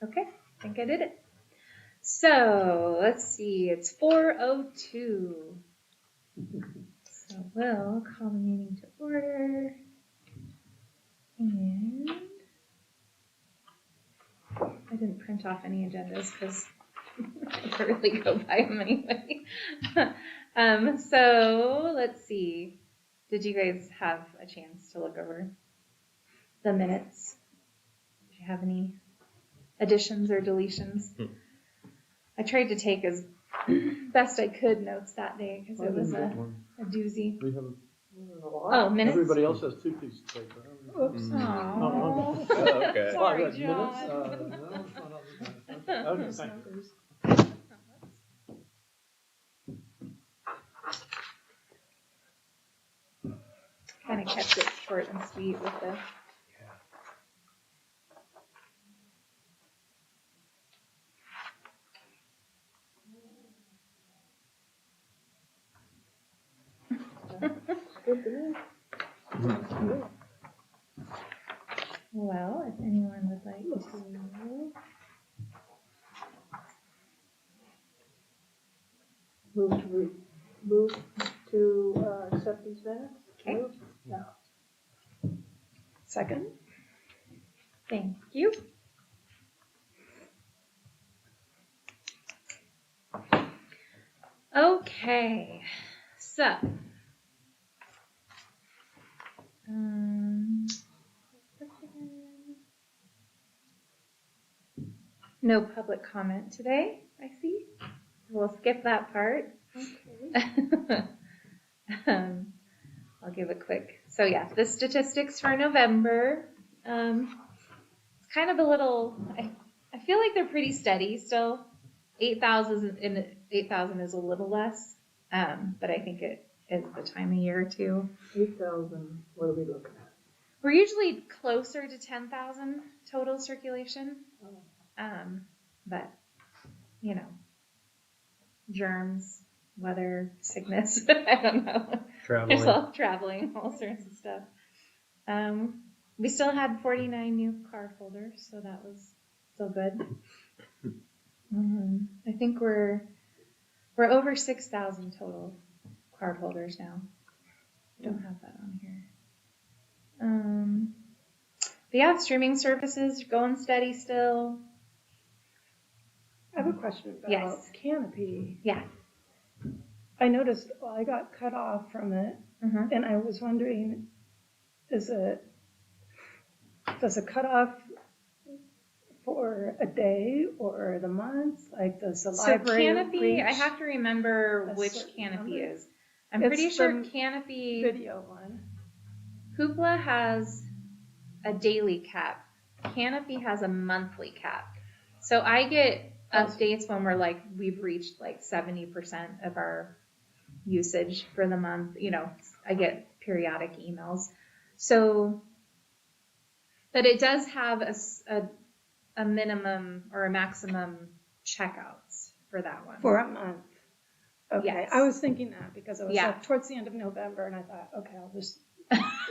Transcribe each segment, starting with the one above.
Okay, I think I did it. So let's see, it's 4:02. So we'll call the meeting to order. And I didn't print off any agendas because I rarely go by them anyway. So let's see. Did you guys have a chance to look over the minutes? Did you have any additions or deletions? I tried to take as best I could notes that day because it was a doozy. We have Oh, minutes? Everybody else has 2 pieces of paper. Oops. Oh, okay. Sorry, Minutes? John. No, it's not on the minutes. Okay, thank you. Kind of kept it short and sweet with the. Good to me. Well, if anyone would like to. Move to accept these minutes. Okay. Move? No. Second. Thank you. Okay, so no public comment today, I see. We'll skip that part. Okay. I'll give a quick, so yeah, the statistics for November, it's kind of a little, I feel like they're pretty steady still. 8,000 is a little less, but I think it is the time of year too. 8,000, what are we looking at? We're usually closer to 10,000 total circulation, but you know, germs, weather, sickness, I don't know. Traveling. Traveling, all sorts of stuff. We still had 49 new card holders, so that was still good. I think we're over 6,000 total card holders now. I don't have that on here. But yeah, streaming services going steady still. I have a question about Yes. Canopy. Yeah. I noticed I got cut off from it, and I was wondering, does it cut off for a day or the month? Like, does the library Canopy, reach I have to remember a which certain Canopy number? is. I'm It's pretty sure the Canopy, video one? Hoopla has a daily cap. Canopy has a monthly cap. So I get updates when we're like, we've reached like 70% of our usage for the month. You know, I get periodic emails. So, but it does have a minimum or a maximum checkouts for that one. For a month. Okay, Yes. I was thinking that because it was Yeah. like towards the end of November, and I thought, okay, I'll just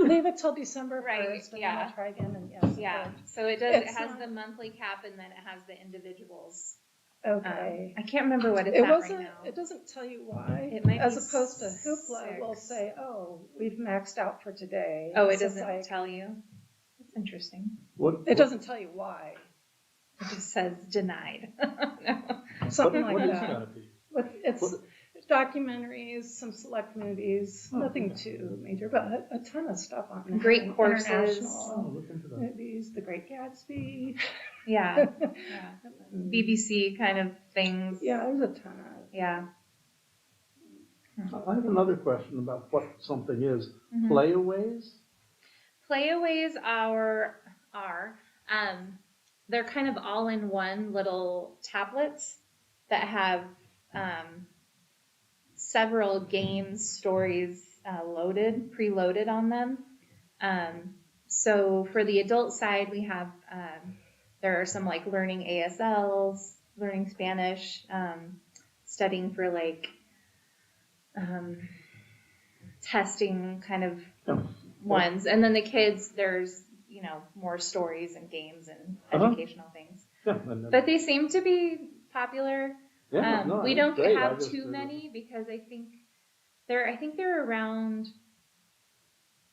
leave it till December Right, 1st, and yeah. then I'll try again, and yes. Yeah, it so it does. It It's has not- the monthly cap, and then it has the individuals. worked. Okay. I can't remember what it's It at right wasn't, now. it doesn't tell you why. It might As be opposed to Hoopla, 6. will say, oh, we've maxed out for today. Oh, it So it's doesn't like, tell you. That's interesting. it doesn't tell you why. It just says denied. No. Something like What is that. Canopy? But it's documentaries, some select movies, nothing too major, but a ton of stuff on there. Great courses. International Look into that. movies, The Great Gatsby. Yeah, yeah. BBC kind of things. Yeah, there's a ton of. Yeah. I have another question about what something is. Mm-hmm. Playaways? Playaways are they're kind of all in one little tablets that have several games, stories preloaded on them. So for the adult side, we have there are some like learning ASLs, learning Spanish, studying for like testing kind of ones, and then the kids, there's more stories and games and educational things. Yeah, and then- But they seem to be popular. yeah, no, We it's don't great. I have just- too many because I think they're around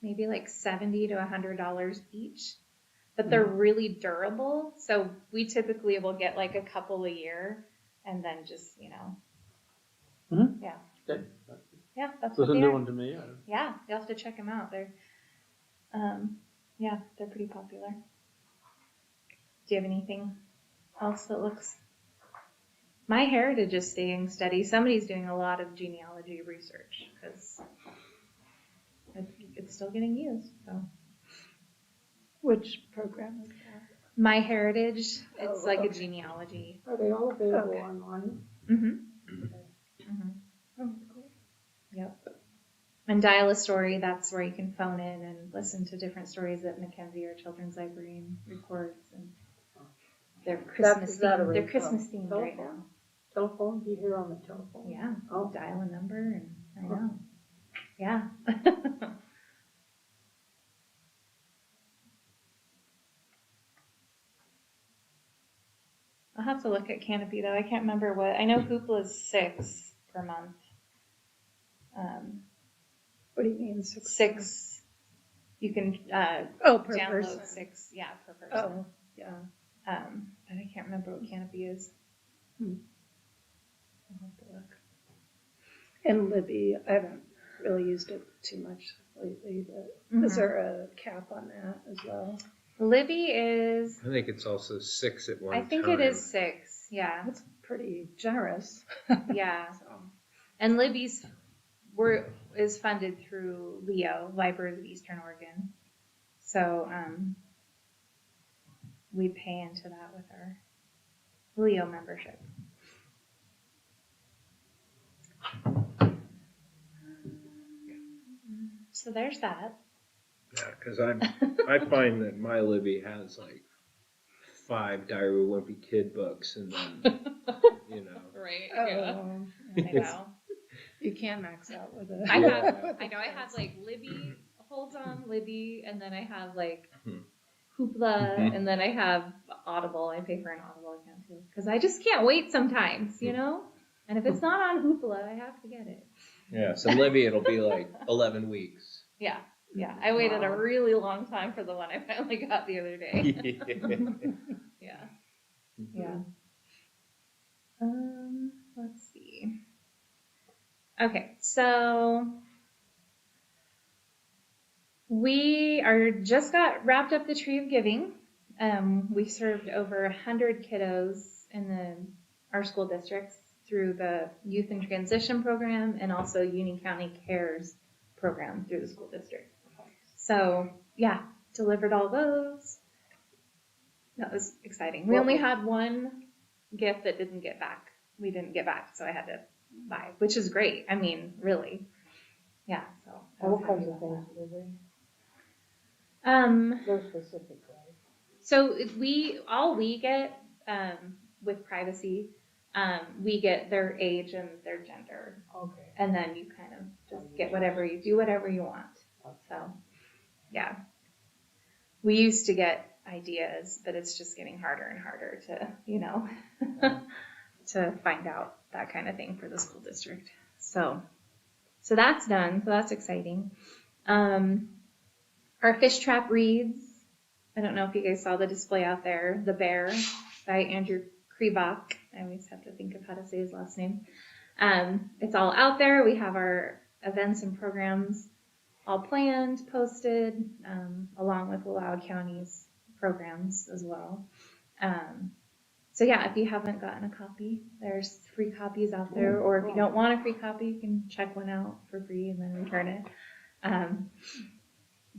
maybe like $70 to $100 each, but they're really durable. So we typically will get like a couple a year and then just, Mhm. yeah. Okay. Yeah, that's This what is a they new are. one to me. Yeah, you'll have to check them out. Yeah, they're pretty popular. Do you have anything else that looks? My heritage is staying steady. Somebody's doing a lot of genealogy research because it's still getting used. So Which program is that? My Heritage, it's Oh, like a okay. genealogy. Are they all available Okay. online? Mm-hmm. Okay. Mm-hmm. Oh, cool. Yep. And Dial a Story, that's where you can phone in and listen to different stories that Mackenzie or Children's Librarian records, and they're Christmas Is that a themed. They're radio- Christmas themed right now. telephone? Telephone? Do you hear on the telephone? Yeah. Oh. Dial a number, and I know. Yeah. I'll have to look at Canopy though. I can't remember what. I know Hoopla's $6 per month. What do you mean? 6. You can Oh, per download person. 6. Yeah, per person. Oh, yeah. But I can't remember what Canopy is. Hmm. I'll have to look. And Libby, I haven't really used it too much lately, but is there a cap on that as well? Libby is. I think it's also 6 at one I time. think it is 6. Yeah. That's pretty generous. Yeah. So, And Libby's is funded through LEO, Libraries of Eastern Oregon. So we pay into that with our LEO membership. So there's that. Yeah, because I find that my Libby has like 5 Diary of a Wimpy Kid books, and then Right. oh, I know. you can max out with it. I know. I have like Libby, Hold On, Libby, and then I have like Hoopla, Mhm. and then I have Audible. I pay for an Audible account too because I just can't wait sometimes, And if it's not on Hoopla, I have to get it. Yeah, so Libby it'll be like 11 weeks. Yeah. I waited a really long time for the one I finally got the other day. Yeah. Let's see. Okay, so we just got wrapped up the Tree of Giving. We served over 100 kiddos in our school districts through the Youth in Transition program and also Union County Cares program through the school district. So yeah, delivered all those. That was exciting. We only had one gift that didn't get back. We didn't get back, so I had to buy, which is great. I mean, really. Yeah, so. I was What happy kinds of about things do they? that. No specific, right? So we get, with privacy, we get their age and their gender, Okay. and then you kind of just get whatever you want. So, yeah. We used to get ideas, but it's just getting harder and harder to, to find out that kind of thing for the school district. So that's done. So that's exciting. Our fish trap reads. I don't know if you guys saw the display out there. The Bear by Andrew Kribach. I always have to think of how to say his last name. It's all out there. We have our events and programs all planned, posted, along with Loudoun County's programs as well. So yeah, if you haven't gotten a copy, there's free copies out there, or if you don't want a free copy, you can check one out for free and then return it.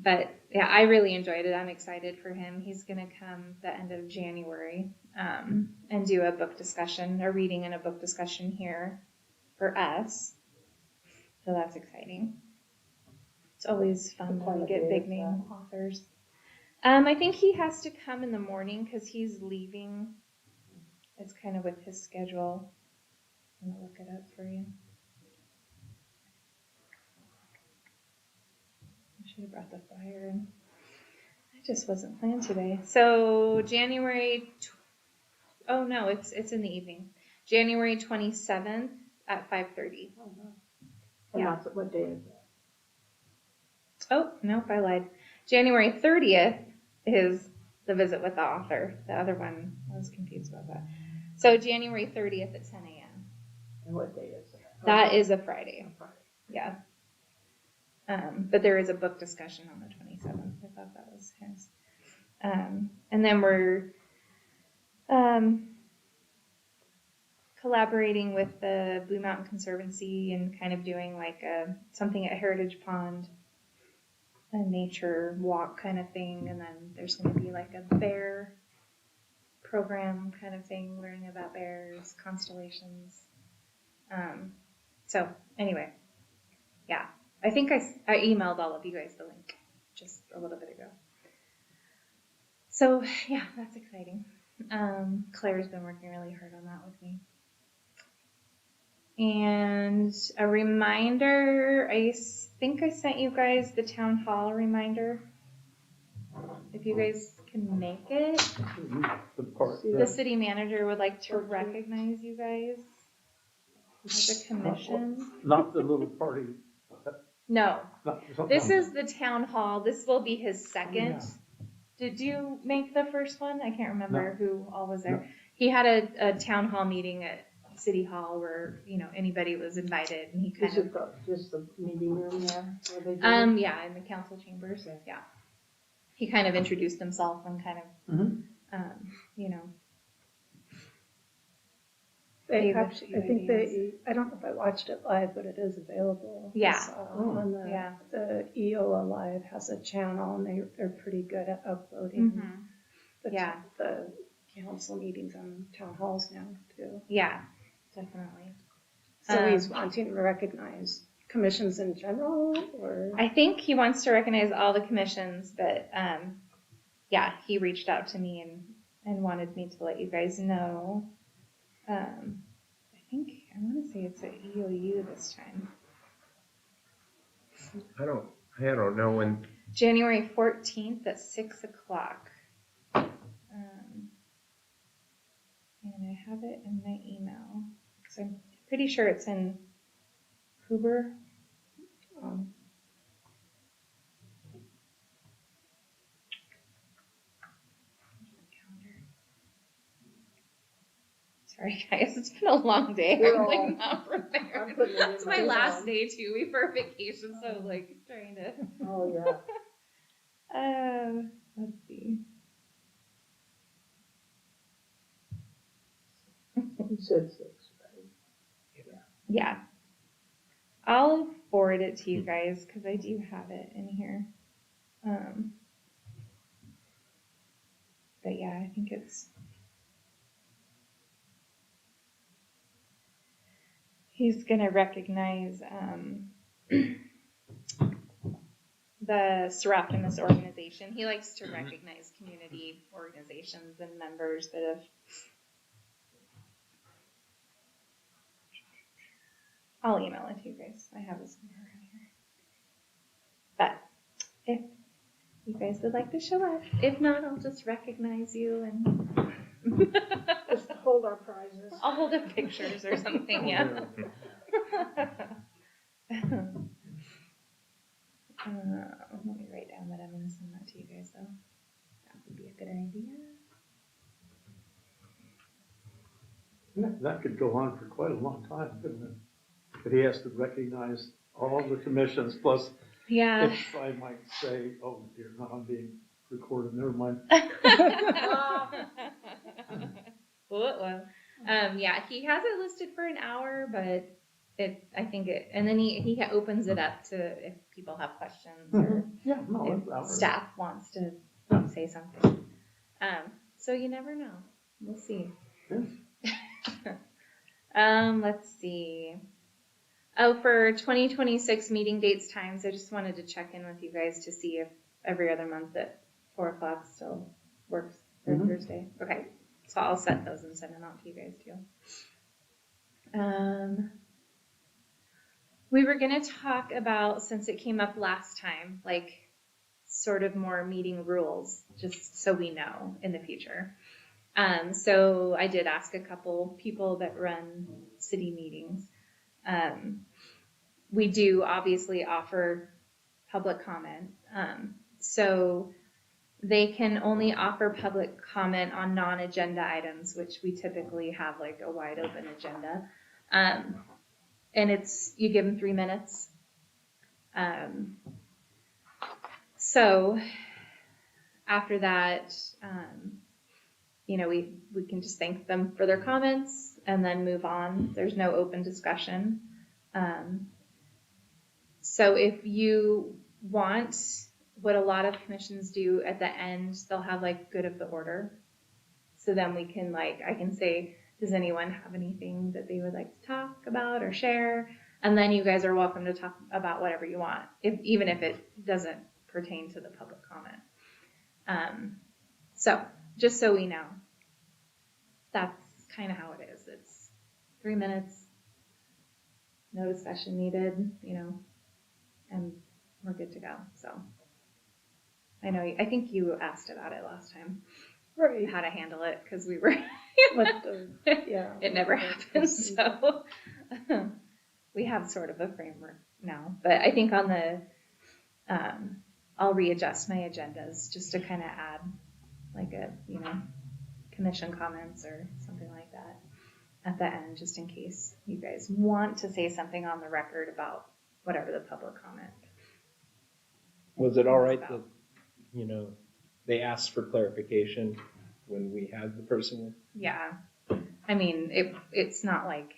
But yeah, I really enjoyed it. I'm excited for him. He's going to come the end of January and do a book discussion, a reading and a book discussion here for us. So that's exciting. It's always fun when we get big name authors. I think he has to come in the morning because he's leaving. It's kind of with his schedule. I'm going to look it up for you. I should have brought the flyer in. I just wasn't planned today. So January Oh no, it's in the evening. January 27th at 5:30. Oh, no. And Yeah. that's, what day is that? Oh, nope, I lied. January 30th is the visit with the author. The other one, I was confused about that. So January 30th at 10 a.m. And what day is that? That is a Friday. On Friday. Yeah. But there is a book discussion on the 27th. I thought that was his. And then we're collaborating with the Blue Mountain Conservancy and kind of doing like something at Heritage Pond, a nature walk kind of thing. And then there's going to be like a bear program kind of thing, learning about bears, constellations. So anyway, yeah, I think I emailed all of you guys the link just a little bit ago. So yeah, that's exciting. Claire's been working really hard on that with me. And a reminder, I think I sent you guys the town hall reminder. If you guys can make it, The part, the city manager would like to recognize you guys as a commission. not the little party. No, Not this is the town hall. This will be his second. Yeah. Did you make the first one? I can't remember who all was there. No. He had a town hall meeting at City Hall where, anybody was invited, and he kind Is of, it just the meeting room there? Where they do it? yeah, in the council chambers, yeah. He kind of introduced himself and kind of, Mhm. They Gave a actually, I few think ideas. I don't know if I watched it live, but it is available. Yeah. I saw on Yeah. the EOA Live has a channel, and they're pretty good at uploading the, Yeah. the council meetings on town halls now too. Yeah, definitely. So he's wanting to recognize commissions in general, or? I think he wants to recognize all the commissions, but yeah, he reached out to me and wanted me to let you guys know. I want to say it's at EOU this time. I don't know when. January 14th at 6 o'clock. And I have it in my email. So I'm pretty sure it's in Huber. Sorry guys, it's been a long day. We're I'm all- like not prepared. I'm putting it in It's my my last phone. day too. We for vacation, so like trying to. Oh, yeah. Let's see. You said 6, right? Yeah. I'll forward it to you guys because I do have it in here. But yeah, I think he's gonna recognize the Seraptimus organization. He likes to recognize community organizations and members that have. I'll email it to you guys. I have this number around here. But if you guys would like to show up, if not, I'll just recognize you and Just hold our prizes. I'll hold up pictures or something. Yeah. Let me write down that I'm going to send that to you guys, though. That would be a good idea. That could go on for quite a long time, couldn't it? But he has to recognize all the commissions, plus Yeah. if I might say, oh dear, no, I'm being recorded, never mind. Yeah, he has it listed for an hour, but and then he opens it up to if people have questions or Yeah, no, if that's ours. staff wants to say something. So you never know. We'll see. Yes. Let's see. Oh, for 2026 meeting dates times, I just wanted to check in with you guys to see if every other month at 4 o'clock still works for Thursday. Okay, so I'll set those and send them out to you guys too. We were going to talk about, since it came up last time, like sort of more meeting rules, just so we know in the future. So I did ask a couple people that run city meetings. We do obviously offer public comment. So they can only offer public comment on non-agenda items, which we typically have like a wide open agenda. And you give them 3 minutes. So after that, we can just thank them for their comments and then move on. There's no open discussion. So if you want, what a lot of commissions do at the end, they'll have like good of the order. So then we can I can say, does anyone have anything that they would like to talk about or share? And then you guys are welcome to talk about whatever you want, even if it doesn't pertain to the public comment. So just so we know, that's kind of how it is. It's 3 minutes, no discussion needed, and we're good to go. So I think you asked about it last time, Right. how to handle it, because we were, it never happened. So we have sort of a framework now, but I think on the, I'll readjust my agendas just to kind of add like a, commission comments or something like that at the end, just in case you guys want to say something on the record about whatever the public comment. Was it all right that, they asked for clarification when we had the person? Yeah. I mean, it's not like,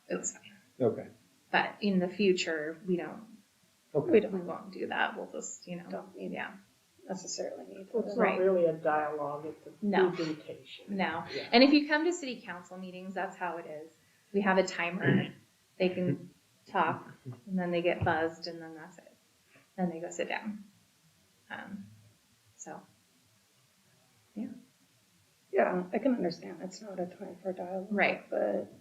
it was fine. Okay. But in the future, we Okay. won't do that. We'll just, Don't need yeah. necessarily need So it's to. Right. not really a dialogue, it's a No. presentation. No. Yeah. And if you come to city council meetings, that's how it is. We have a timer. They can talk, and then they get buzzed, and then that's it. Then they go sit down. So. Yeah, I can understand. It's not a time for dialogue. Right. But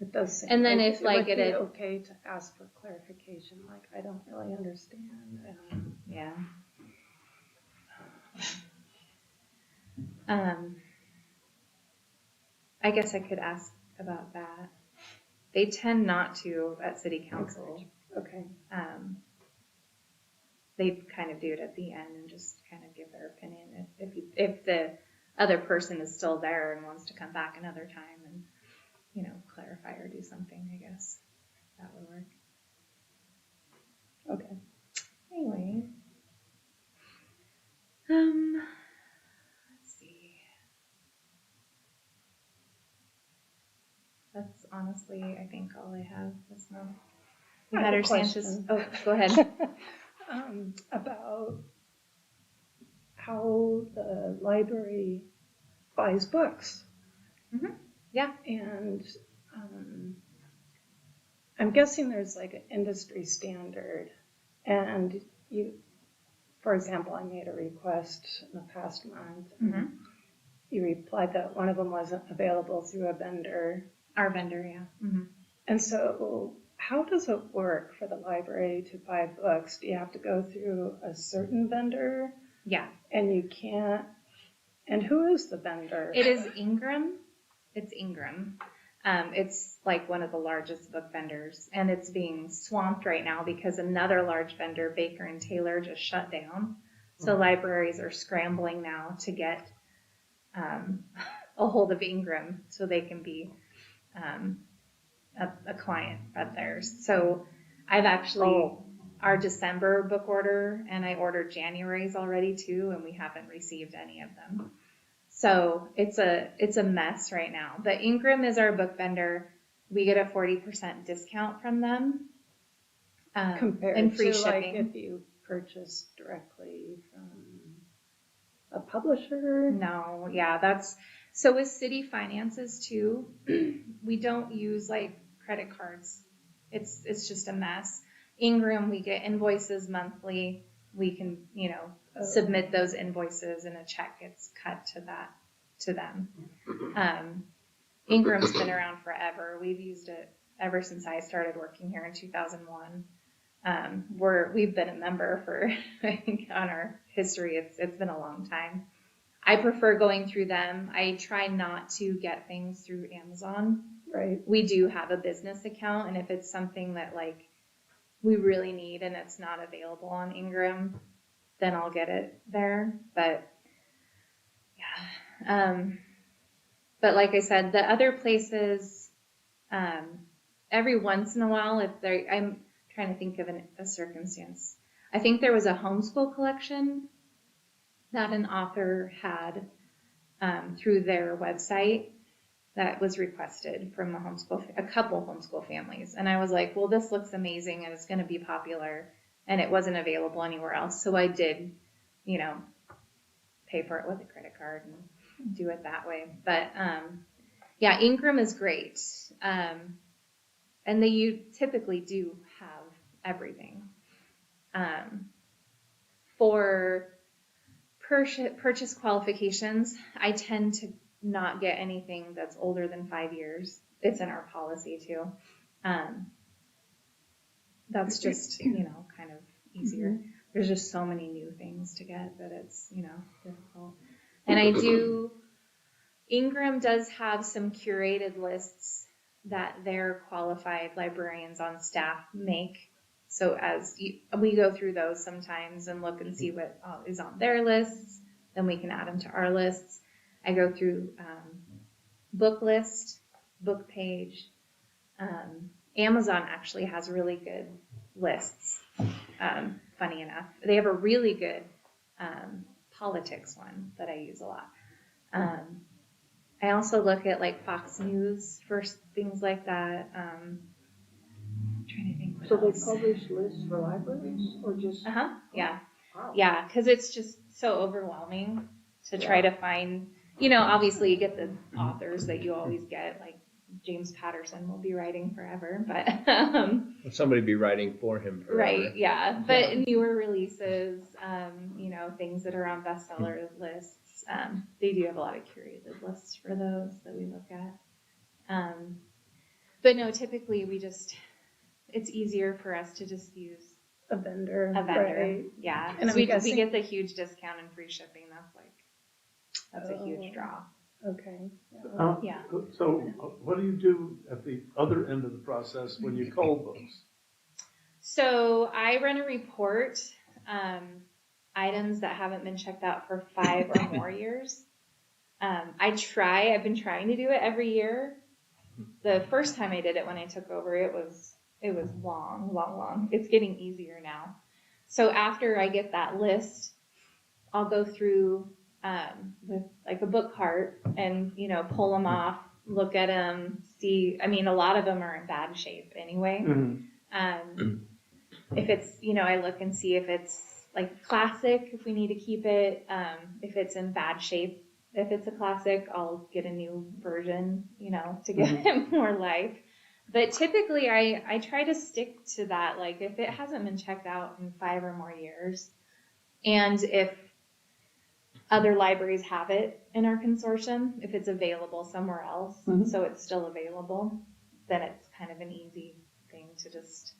it does seem And then like if, it like, would be it- okay to ask for clarification, like, I don't really understand. Yeah. I guess I could ask about that. They tend not to at city council. Okay. They kind of do it at the end and just kind of give their opinion. If the other person is still there and wants to come back another time and, clarify or do something, I guess that would work. Okay. Anyway. Let's see. That's honestly, I think, all I have this month. I have a Heather Sanchez. question. Oh, go ahead. About how the library buys books. Mhm. Yeah. And I'm guessing there's like an industry standard. And for example, I made a request in the past month. Mhm. You replied that one of them wasn't available through a vendor. Our vendor, yeah. Mm-hmm. And so how does it work for the library to buy books? Do you have to go through a certain vendor? Yeah. And you can't, and who is the vendor? It is Ingram. It's Ingram. It's like one of the largest book vendors, and it's being swamped right now because another large vendor, Baker and Taylor, just shut down. So libraries are scrambling now to get a hold of Ingram so they can be a client of theirs. So I've actually our December book order, and I ordered January's already too, and we haven't received any of them. So it's a mess right now. But Ingram is our book vendor. We get a 40% discount from them. Compared and free to shipping. like if you purchase directly from a publisher? No, yeah, so with city finances too, we don't use like credit cards. It's just a mess. Ingram, we get invoices monthly. We can, submit those invoices and a check gets cut to them. Ingram's been around forever. We've used it ever since I started working here in 2001. We've been a member for, I think on our history, it's been a long time. I prefer going through them. I try not to get things through Amazon. Right. We do have a business account, and if it's something that like we really need and it's not available on Ingram, then I'll get it there. But yeah, but like I said, the other places, every once in a while, I'm trying to think of a circumstance. I think there was a homeschool collection that an author had through their website that was requested from a couple homeschool families. And I was like, well, this looks amazing and it's going to be popular, and it wasn't available anywhere else. So I did, pay for it with a credit card and do it that way. But yeah, Ingram is great. And you typically do have everything. For purchase qualifications, I tend to not get anything that's older than 5 years. It's in our policy too. That's just, kind of easier. Mm-hmm. There's just so many new things to get that it's, difficult. And Ingram does have some curated lists that their qualified librarians on staff make. So we go through those sometimes and look and see what is on their lists, then we can add them to our lists. I go through book list, book page. Amazon actually has really good lists, funny enough. They have a really good politics one that I use a lot. I also look at like Fox News for things like that. I'm trying to think what else. They publish lists for libraries or just? Yeah. Wow. Yeah, because it's just so overwhelming to try to find, obviously you get the authors that you always get, like James Patterson will be writing forever, but somebody be writing for him forever. Right, yeah. But newer releases, things that are on bestseller lists, they do have a lot of curated lists for those that we look at. But no, typically it's easier for us to just use a vendor. Right. Yeah. And we get the huge discount and free shipping. That's a huge draw. Okay. Yeah. So what do you do at the other end of the process when you cull books? So I run a report, items that haven't been checked out for 5 or more years. I've been trying to do it every year. The first time I did it when I took over, it was long. It's getting easier now. So after I get that list, I'll go through with like a book cart and, pull them off, look at them, see. I mean, a lot of them are in bad shape anyway. Mm-hmm. If it's, I look and see if it's like classic, if we need to keep it. If it's in bad shape, if it's a classic, I'll get a new version, to give it more life. But typically I try to stick to that. Like if it hasn't been checked out in 5 or more years, and if other libraries have it in our consortium, if it's available somewhere else, so it's still available, then it's kind of an easy thing to just,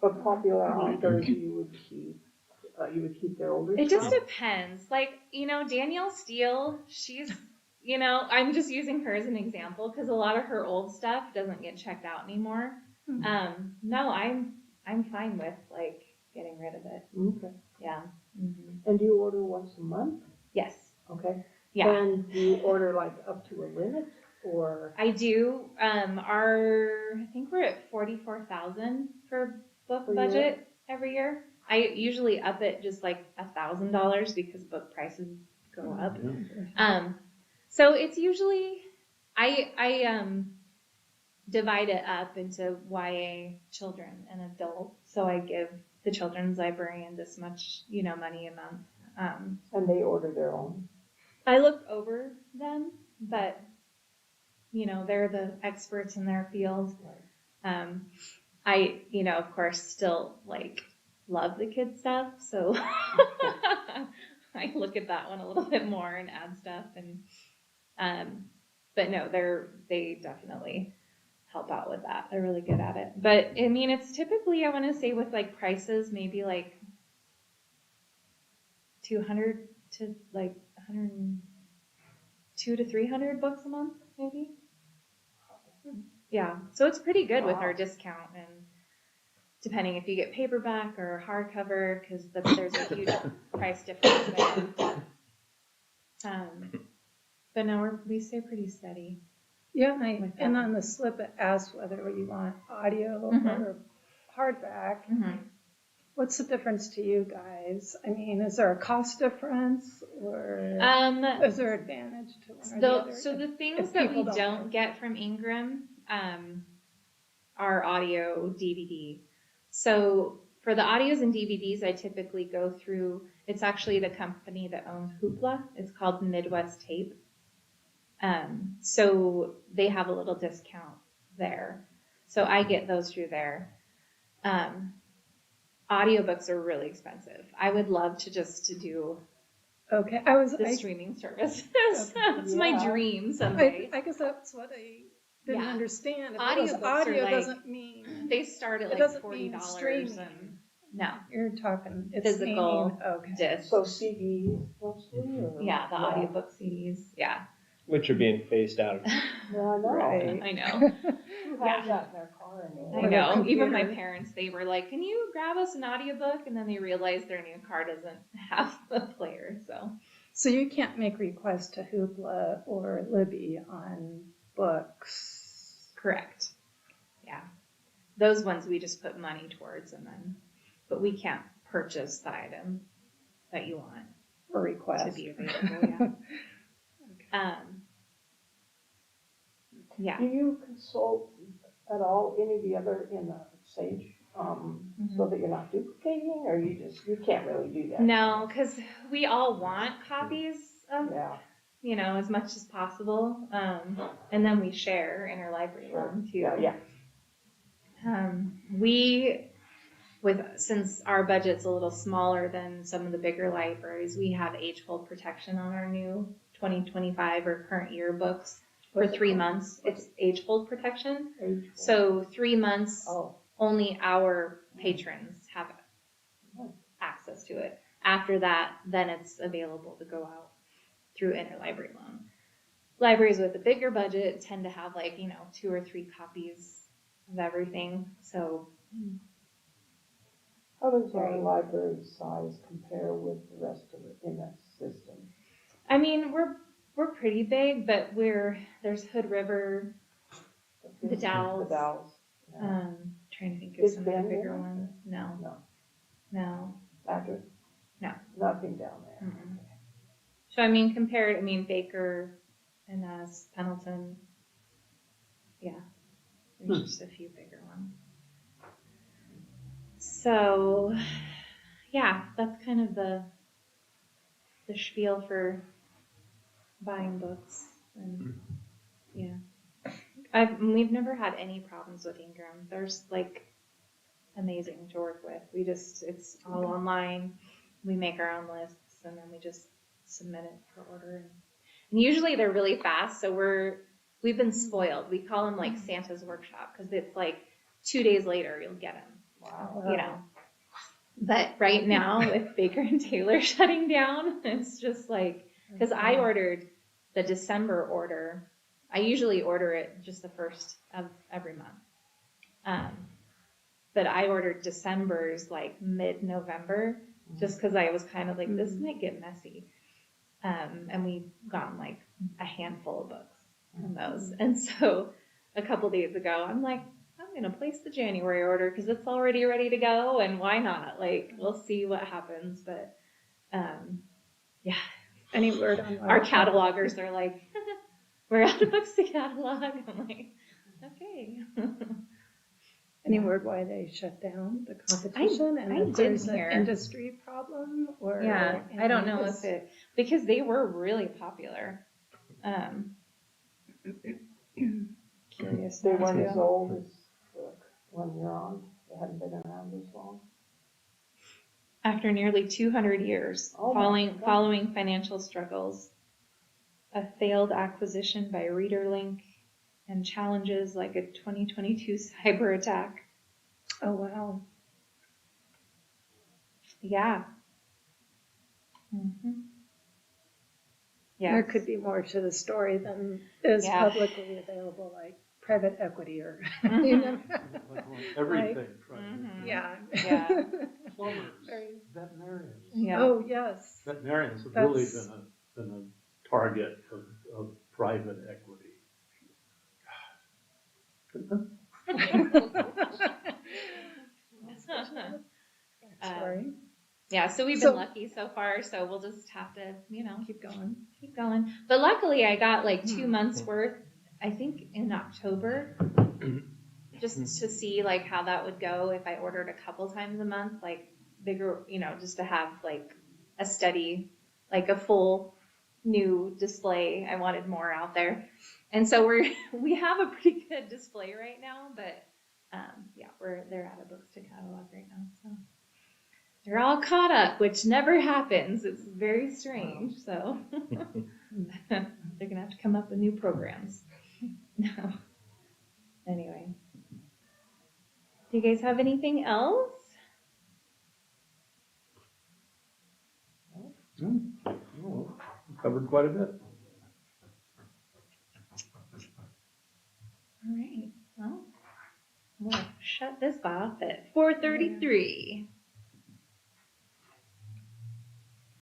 But popular authors you would keep their older It stuff? just depends. Like, Danielle Steele, she's, I'm just using her as an example because a lot of her old stuff doesn't get checked out anymore. No, I'm fine with like getting rid of it. Okay. Yeah. Mm-hmm. And do you order once a month? Yes. Okay. Yeah. And do you order like up to a limit or? I do. I think we're at 44,000 for book budget every year. I usually up it just like $1,000 because book prices go up. So it's usually I divide it up into YA, children, and adult. So I give the children's librarian this much, money a month. And they order their own. I look over them, but they're the experts in their field. I, of course, still like love the kids stuff, so I look at that one a little bit more and add stuff. And but no, they definitely help out with that. They're really good at it. But I mean, it's typically, I want to say with like prices, maybe like $200 to like 200 to 300 books a month, maybe. Yeah, so it's pretty good with Wow. our discount, and depending if you get paperback or hardcover, because there's a huge price difference there. But no, we stay pretty steady. Yeah, With and that. on the slip it asks whether you want audio Mhm. or hardback. Mm-hmm. What's the difference to you guys? I mean, is there a cost difference or is there advantage to one or the other? So the things if that we people don't don't get from Ingram are audio DVD. So for the audios and DVDs, I typically go through, it's actually the company that owns Hoopla. It's called Midwest Tape. So they have a little discount there. So I get those through there. Audiobooks are really expensive. I would love to do Okay, the streaming service. That's my Yeah. dream someday. I guess that's what I didn't Yeah. understand. If it was Audiobooks are audio like- doesn't mean They start at It like doesn't mean $40 streaming. and no you're talking it's physical meaning, okay. discs. So CDs mostly, or? Yeah, the audiobook CDs. Yeah. Which are being phased out. Yeah, I know. Right. I know. Who Yeah. has that in their car anymore? I Or the know. Even my computer. parents, they were like, "Can you grab us an audiobook?" And then they realized their new car doesn't have a player. So So you can't make requests to Hoopla or Libby on books. correct. Yeah. Those ones we just put money towards, but we can't purchase the item that you want Or request. to be available. Yeah. Yeah. Do you consult at all any of the other in the Sage, so that you're not duplicating, or you can't really do that? No, because we all want copies of, Yeah. as much as possible. And then we share interlibrary loan too. Yeah. Since our budget's a little smaller than some of the bigger libraries, we have age hold protection on our new 2025 or current year books for 3 months. It's age hold protection. So 3 months, only our patrons have access to it. After that, then it's available to go out through interlibrary loan. Libraries with a bigger budget tend to have 2 or 3 copies of everything. So How does our library size compare with the rest of the MS system? I mean, we're pretty big, but there's Hood River, the Dalles. The Dalles. Yeah. Trying to think of Is some of the Bend bigger in it? ones. No. Patrick? No. Nothing down there. Mm-mm. So I mean, Baker and us, Pendleton. Yeah, there's just a few bigger ones. So, yeah, that's kind of the spiel for buying books, and yeah, we've never had any problems with Ingram. There's amazing to work with. It's all online. We make our own lists, and then we just submit it for order. And usually they're really fast, so we've been spoiled. We call them Santa's workshop, because it's 2 days later you'll get them. Wow. But right now with Baker and Taylor shutting down, it's just because I ordered the December order. I usually order it just the first of every month. But I ordered December's mid-November, just because I was kind of this might get messy. And we've gotten a handful of books from those. And so a couple days ago, I'm I'm going to place the January order because it's already ready to go, and why not? We'll see what happens. But yeah. Any word on Our catalogers are we're out of books to catalog. I'm okay. Any word why they shut down the competition? I and if didn't there's an hear. industry problem or Yeah, I don't know because they were really popular. Curious. They now, weren't too. as old as the one you're on. They hadn't been around as long. After nearly 200 years, Oh my God. following financial struggles, a failed acquisition by ReaderLink, and challenges like a 2022 cyber attack. Oh wow. Yeah. Mm-hmm. There could be more to the story than is Yeah. publicly available, like private equity or, Mhm. you know. Like on everything, right? Mhm. Yeah. Yeah. Plumbers, Very- veterinarians. Yeah. Oh, yes. Veterinarians have really That's- been a target of private equity. Sorry. Yeah, so we've So- been lucky so far, so we'll just have to, Keep going. keep going. But luckily I got like 2 Hmm. months worth, I think in October, just to see like how that would go if I ordered a couple times a month, like bigger, just to have like a steady, like a full new display. I wanted more out there. And so we have a pretty good display right now, but yeah, they're out of books to catalog right now, so they're all caught up, which never happens. It's very strange. So they're gonna have to come up with new programs. No. Anyway, do you guys have anything else? Oh, covered quite a bit. All right. Well, we'll shut this off at 4:33.